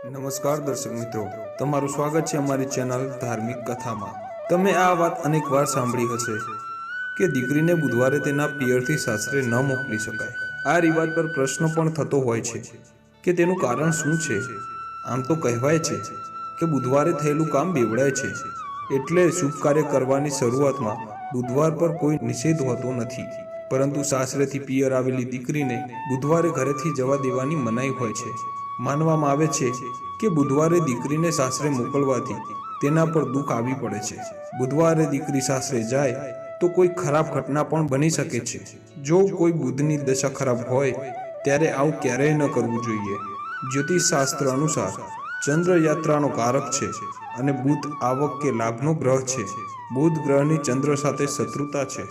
નમસ્કાર દર્શક મિત્રો, તમારું સ્વાગત છે અમારી ચેનલ ધાર્મિક કથામાં। તમે આ વાત અનેક વાર સાંભળી હશે કે દીકરીને બુધવારે તેના પિયરથી સાસરે ન મોકલી શકાય। આ રિવાજ પર પ્રશ્ન પણ થતો હોય છે કે તેનું કારણ શું છે। આમ તો કહેવાય છે કે બુધવારે થયેલું કામ બેવડાય છે, એટલે શુભ કાર્ય કરવાની શરૂઆતમાં બુધવાર પર કોઈ નિષેધ હોતો નથી, પરંતુ સાસરેથી પિયર આવેલી દીકરીને બુધવારે ઘરેથી જવા દેવાની મનાઈ હોય છે। માનવામાં આવે છે કે બુધવારે દીકરીને સાસરે મોકલવાથી તેના પર દુઃખ આવી પડે છે। બુધવારે દીકરી સાસરે જાય તો કોઈ ખરાબ ઘટના પણ બની શકે છે। જો કોઈ બુધની દશા ખરાબ હોય ત્યારે આવું ક્યારેય ન કરવું જોઈએ। જ્યોતિષ શાસ્ત્ર અનુસાર ચંદ્ર યાત્રાનો કારક છે અને બુધ આવક કે લાભનો ગ્રહ છે। બુધ ગ્રહની ચંદ્ર સાથે શત્રુતા છે,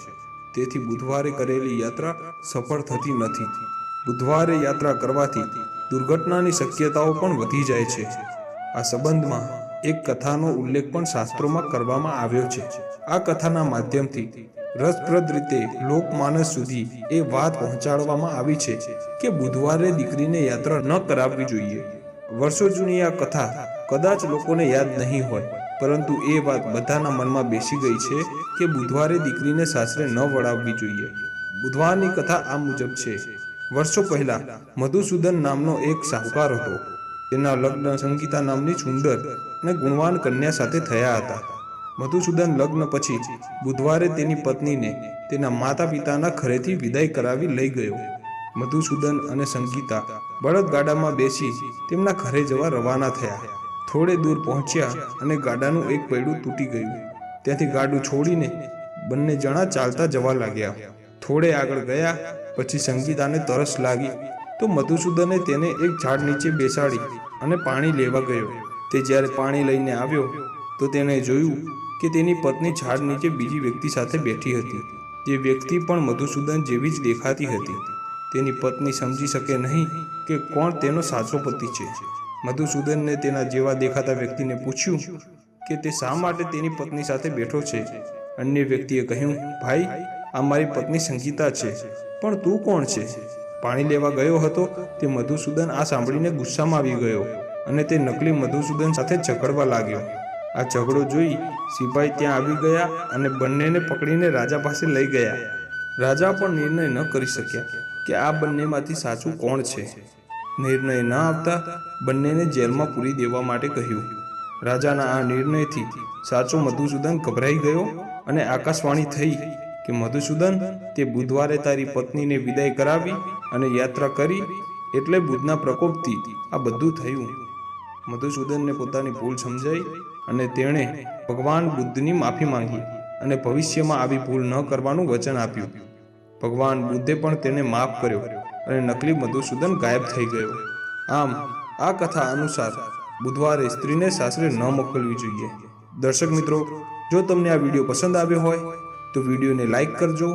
તેથી બુધવારે કરેલી યાત્રા સફળ થતી નથી। બુધવારે યાત્રા કરવાથી દુર્ઘટનાની શક્યતાઓ પણ વધી જાય છે। આ સંબંધમાં એક કથાનો ઉલ્લેખ પણ શાસ્ત્રોમાં કરવામાં આવ્યો છે। આ કથાના માધ્યમથી રસપ્રદ રીતે લોકમાનસ સુધી એ વાત પહોંચાડવામાં આવી છે કે બુધવારે દીકરીને યાત્રા ન કરાવવી જોઈએ। વર્ષો જૂની આ કથા કદાચ લોકોને યાદ નહીં હોય, પરંતુ એ વાત બધાના મનમાં બેસી ગઈ છે કે બુધવારે દીકરીને સાસરે ન વળાવવી જોઈએ। બુધવારની કથા આ મુજબ છે। વર્ષો પહેલા મધુસૂદન નામનો એક શાહુકાર હતો। તેના લગ્ન સંગીતા નામની સુંદર અને ગુણવાન કન્યા સાથે થયા હતા। મધુસૂદન લગ્ન પછી બુધવારે તેની પત્નીને તેના માતા પિતાના ઘરેથી વિદાય કરાવી લઈ ગયો। મધુસૂદન અને સંગીતા બળદગાડામાં બેસી તેમના ઘરે જવા રવાના થયા। થોડે દૂર પહોંચ્યા અને ગાડાનું એક પૈડું તૂટી ગયું। ત્યાંથી ગાડું છોડીને બંને જણા ચાલતા જવા લાગ્યા। થોડે આગળ ગયા પછી સંગીતાને તરસ લાગી તો મધુસૂદને તેને એક ઝાડ નીચે બેસાડી અને પાણી લેવા ગયો। તે જ્યારે પાણી લઈને આવ્યો તો તેણે જોયું કે તેની પત્ની ઝાડ નીચે બીજી વ્યક્તિ સાથે બેઠી હતી। તે વ્યક્તિ પણ મધુસૂદન જેવી જ દેખાતી હતી। તેની પત્ની સમજી શકે નહીં કે કોણ તેનો સાચો પતિ છે। મધુસૂદનને તેના જેવા દેખાતા વ્યક્તિને પૂછ્યું કે તે શા માટે તેની પત્ની સાથે બેઠો છે। અન્ય વ્યક્તિએ કહ્યું, ભાઈ, આ મારી પત્ની સંગીતા છે, પણ તું કોણ છે? પાણી લેવા ગયો હતો તે મધુસૂદન આ સાંભળીને ગુસ્સામાં આવી ગયો અને તે નકલી મધુસૂદન સાથે ઝઘડવા લાગ્યો। આ ઝઘડો જોઈ સિપાઈ ત્યાં આવી ગયા અને બંનેને પકડીને રાજા પાસે લઈ ગયા। રાજા પણ નિર્ણય ન કરી શક્યા કે આ બંનેમાંથી સાચું કોણ છે। નિર્ણય ન આવતા બંનેને જેલમાં પૂરી દેવા માટે કહ્યું। રાજાના આ નિર્ણયથી સાચો મધુસૂદન ગભરાઈ ગયો અને આકાશવાણી થઈ કે મધુસૂદન, તે બુધવારે તારી પત્નીને વિદાય કરાવી અને યાત્રા કરી, એટલે બુધના પ્રકોપથી આ બધું થયું। મધુસૂદનને પોતાની ભૂલ સમજાઈ અને તેણે ભગવાન બુદ્ધની માફી માંગી અને ભવિષ્યમાં આવી ભૂલ ન કરવાનું વચન આપ્યું। ભગવાન બુદ્ધે પણ તેને માફ કર્યો અને નકલી મધુસૂદન ગાયબ થઈ ગયો। આમ આ કથા અનુસાર બુધવારે સ્ત્રીને સાસરે ન મોકલવી જોઈએ। દર્શક મિત્રો, જો તમને આ વિડીયો પસંદ આવ્યો હોય તો વિડીયોને લાઈક કરજો,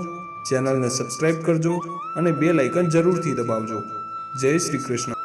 ચેનલને સબસ્ક્રાઈબ કરજો અને બેલ આઇકન જરૂરથી દબાવજો। જય શ્રી કૃષ્ણ।